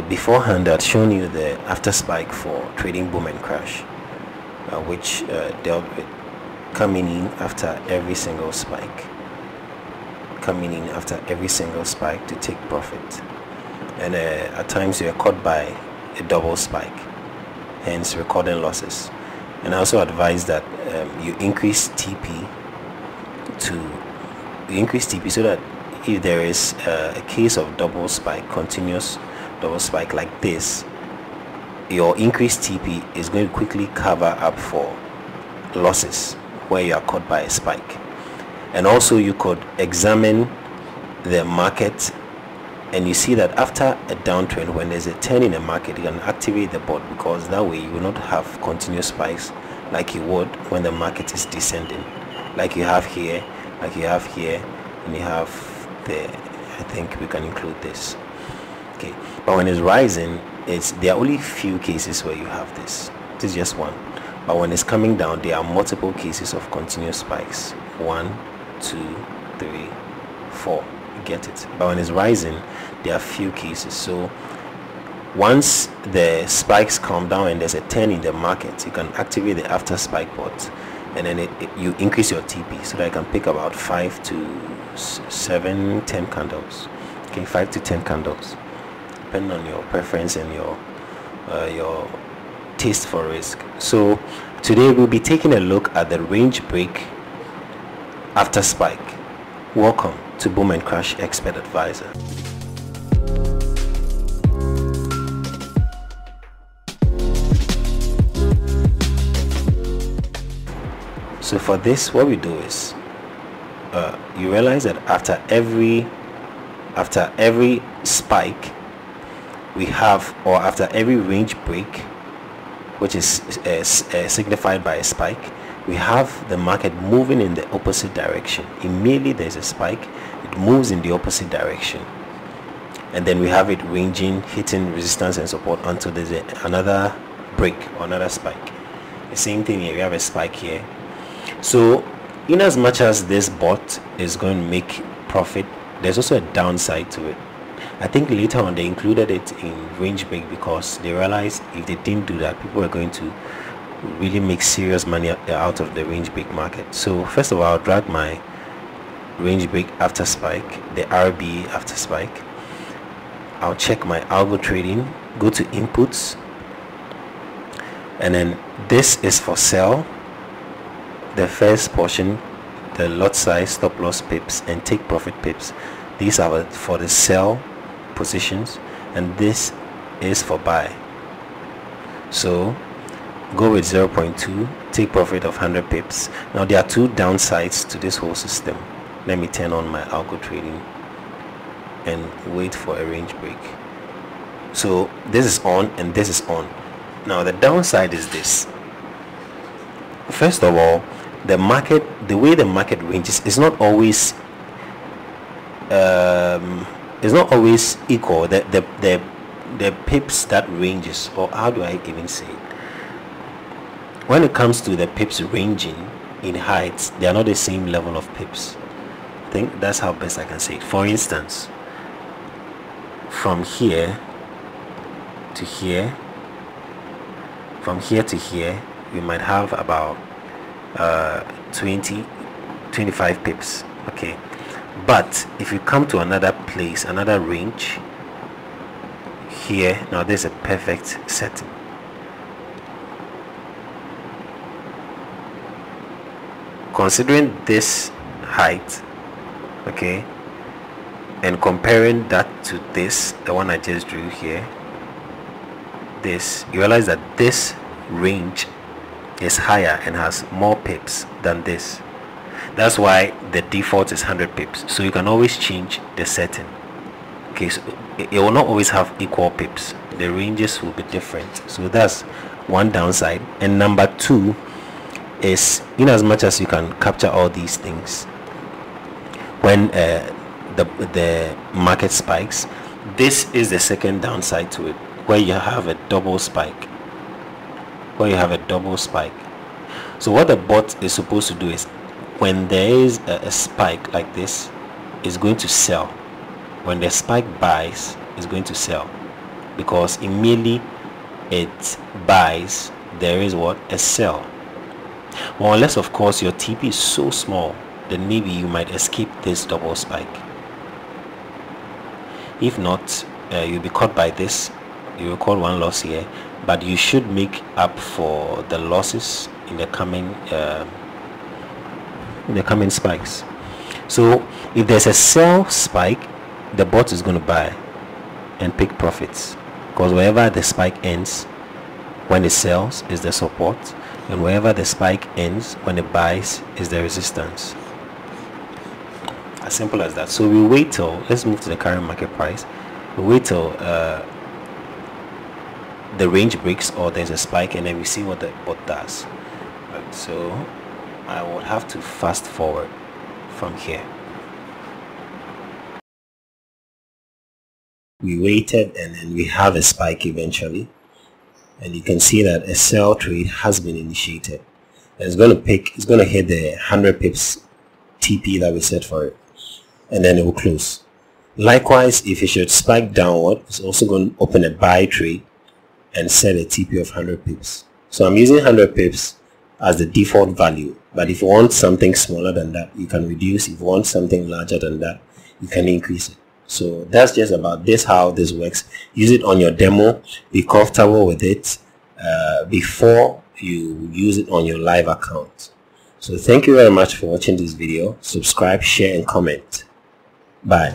beforehand I'd shown you the after spike for trading boom and crash, which dealt with coming in after every single spike, to take profit, and at times you're caught by a double spike, hence recording losses. And I also advise that you increase TP so that if there is a case of double spike, continuous double spike like this, your increased TP is going to quickly cover up for losses where you are caught by a spike. And also you could examine the market, and you see that after a downtrend, when there's a turn in the market, you can activate the bot, because that way you will not have continuous spikes like you would when the market is descending, like you have here, and you have there. I think we can include this. Okay, but when it's rising, there are only few cases where you have this. This is just one. But when it's coming down, there are multiple cases of continuous spikes. 1, 2, 3, 4. You get it. But when it's rising, there are few cases. So once the spikes calm down and there's a turn in the market, you can activate the after spike bot, and then you increase your TP so that you can pick about 5 to 7, 10 candles. Okay, 5 to 10 candles, depending on your preference and your taste for risk. So today we'll be taking a look at the range break after spike. Welcome to Boom and Crash Expert Advisor. So for this, what we do is you realize that after every spike we have, or after every range break, which is signified by a spike, we have the market moving in the opposite direction. Immediately there's a spike, it moves in the opposite direction, and then we have it ranging, hitting resistance and support until there's another break or another spike. The same thing here, we have a spike here. So in as much as this bot is going to make profit, there's also a downside to it. I think later on they included it in range break because they realized if they didn't do that, people are going to really make serious money out of the range break market. So first of all, I'll drag my range break after spike, the RB after spike. I'll check my algo trading, go to inputs, and then this is for sell. The first portion, the lot size, stop loss pips, and take profit pips, these are for the sell positions, and this is for buy. So go with 0.2, take profit of 100 pips. Now there are two downsides to this whole system. Let me turn on my algo trading and wait for a range break. So this is on and this is on. Now the downside is this. First of all, the way the market ranges is not always equal. The pips that ranges, or how do I even say it? When it comes to the pips ranging in heights, they are not the same level of pips. I think that's how best I can say it. For instance, from here to here, we might have about 25 pips. Okay, but if you come to another place, another range here, now there's a perfect setting. Considering this height, okay, and comparing that to this, the one I just drew here, this, you realize that this range is higher and has more pips than this. That's why the default is 100 pips. So you can always change the setting. Okay, so it will not always have equal pips. The ranges will be different. So that's one downside. And number two is, in as much as you can capture all these things when the market spikes, this is the second downside to it, where you have a double spike. So what the bot is supposed to do is, when there is a spike like this, is going to sell. When the spike buys, is going to sell. because immediately it buys, there is what? A sell. Well, unless of course your TP is so small, then maybe you might escape this double spike. If not, you'll be caught by this. You record one loss here, but you should make up for the losses in the coming spikes. So if there's a sell spike, the bot is going to buy and pick profits, because wherever the spike ends when it sells is the support, and wherever the spike ends when it buys is the resistance. As simple as that. So we wait till, let's move to the current market price. We wait till the range breaks or there's a spike, and then we see what the bot does. Right, so I would have to fast forward from here. We waited, and then we have a spike eventually, and you can see that a sell trade has been initiated, and it's going to hit the 100 pips TP that we set for it, and then it will close. Likewise, if it should spike downward, it's also going to open a buy trade and set a TP of 100 pips. So I'm using 100 pips as the default value, but if you want something smaller than that, you can reduce. If you want something larger than that, you can increase it. So that's just about this, how this works. Use it on your demo, be comfortable with it before you use it on your live account. So thank you very much for watching this video. Subscribe, share and comment. Bye.